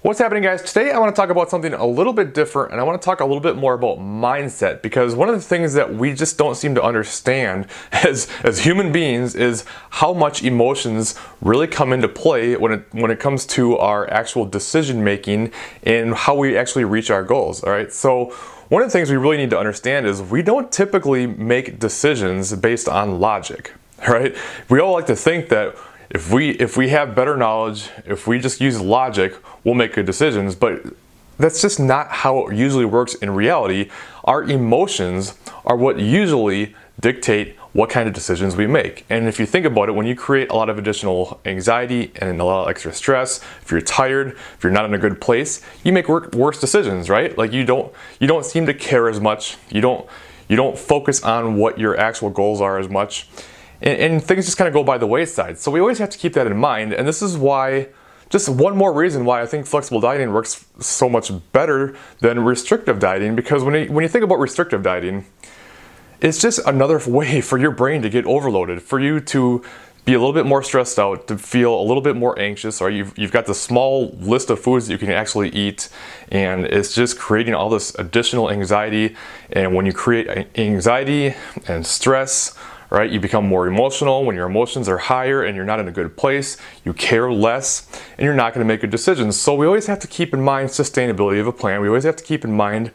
What's happening, guys? Today I want to talk about something a little bit different, and I want to talk a little bit more about mindset, because one of the things that we just don't seem to understand as human beings is how much emotions really come into play when it comes to our actual decision making and how we actually reach our goals. All right, so one of the things we really need to understand is we don't typically make decisions based on logic. Right? We all like to think that if we have better knowledge, if we just use logic, we'll make good decisions, but that's just not how it usually works in reality. Our emotions are what usually dictate what kind of decisions we make. And if you think about it, when you create a lot of additional anxiety and a lot of extra stress, if you're tired, if you're not in a good place, you make worse decisions, right? Like you don't seem to care as much. You don't focus on what your actual goals are as much. And things just kind of go by the wayside. So we always have to keep that in mind. And this is why, just one more reason why I think flexible dieting works so much better than restrictive dieting. Because when you think about restrictive dieting, it's just another way for your brain to get overloaded, for you to be a little bit more stressed out, to feel a little bit more anxious, or you've got the small list of foods that you can actually eat, and it's just creating all this additional anxiety. And when you create anxiety and stress, right, you become more emotional. When your emotions are higher and you're not in a good place, you care less and you're not going to make good decisions. So we always have to keep in mind sustainability of a plan. We always have to keep in mind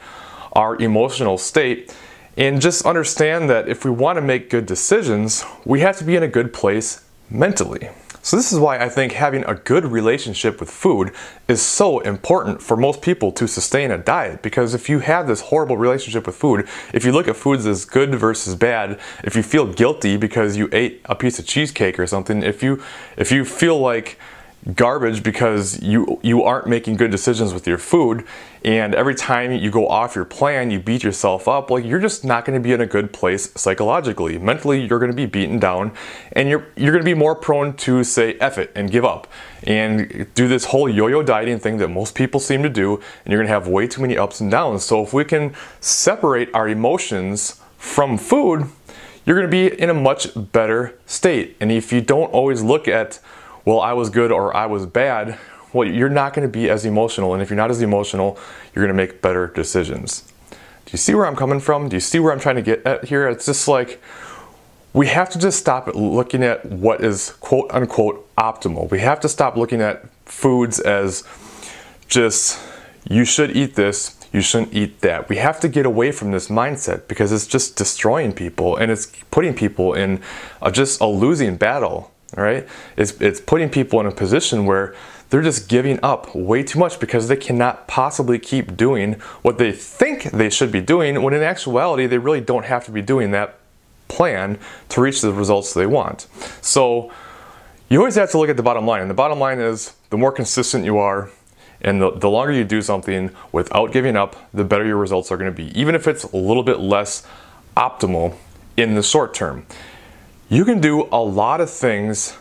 our emotional state, and just understand that if we want to make good decisions, we have to be in a good place mentally. So this is why I think having a good relationship with food is so important for most people to sustain a diet. Because if you have this horrible relationship with food, if you look at foods as good versus bad, if you feel guilty because you ate a piece of cheesecake or something, if you feel like garbage because you aren't making good decisions with your food, and every time you go off your plan you beat yourself up, like, you're just not going to be in a good place psychologically. Mentally, you're going to be beaten down, and you're going to be more prone to say F it and give up and do this whole yo-yo dieting thing that most people seem to do, and you're going to have way too many ups and downs. So if we can separate our emotions from food, you're going to be in a much better state. And if you don't always look at, well, I was good or I was bad, well, you're not going to be as emotional. And if you're not as emotional, you're going to make better decisions. Do you see where I'm coming from? Do you see where I'm trying to get at here? It's just like, we have to just stop looking at what is quote unquote optimal. We have to stop looking at foods as just, you should eat this, you shouldn't eat that. We have to get away from this mindset, because it's just destroying people, and it's putting people in just a losing battle. All right, it's putting people in a position where they're just giving up way too much because they cannot possibly keep doing what they think they should be doing, when in actuality they really don't have to be doing that plan to reach the results they want. So you always have to look at the bottom line, and the bottom line is, the more consistent you are and the longer you do something without giving up, the better your results are going to be, even if it's a little bit less optimal in the short term. You can do a lot of things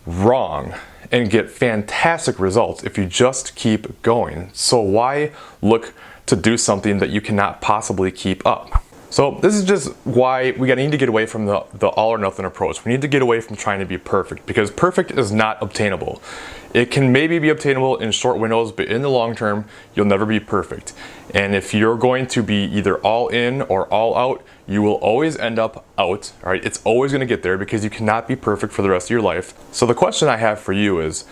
wrong and get fantastic results if you just keep going. So why look to do something that you cannot possibly keep up? So this is just why we need to get away from the all or nothing approach. We need to get away from trying to be perfect, because perfect is not obtainable. It can maybe be obtainable in short windows, but in the long term, you'll never be perfect. And if you're going to be either all in or all out, you will always end up out, all right? It's always going to get there, because you cannot be perfect for the rest of your life. So the question I have for you is,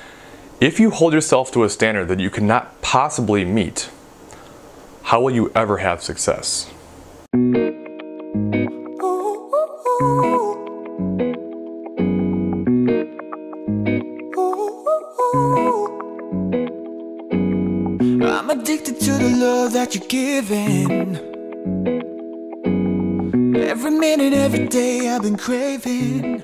if you hold yourself to a standard that you cannot possibly meet, how will you ever have success? I'm addicted to the love that you're giving. Every minute, every day I've been craving.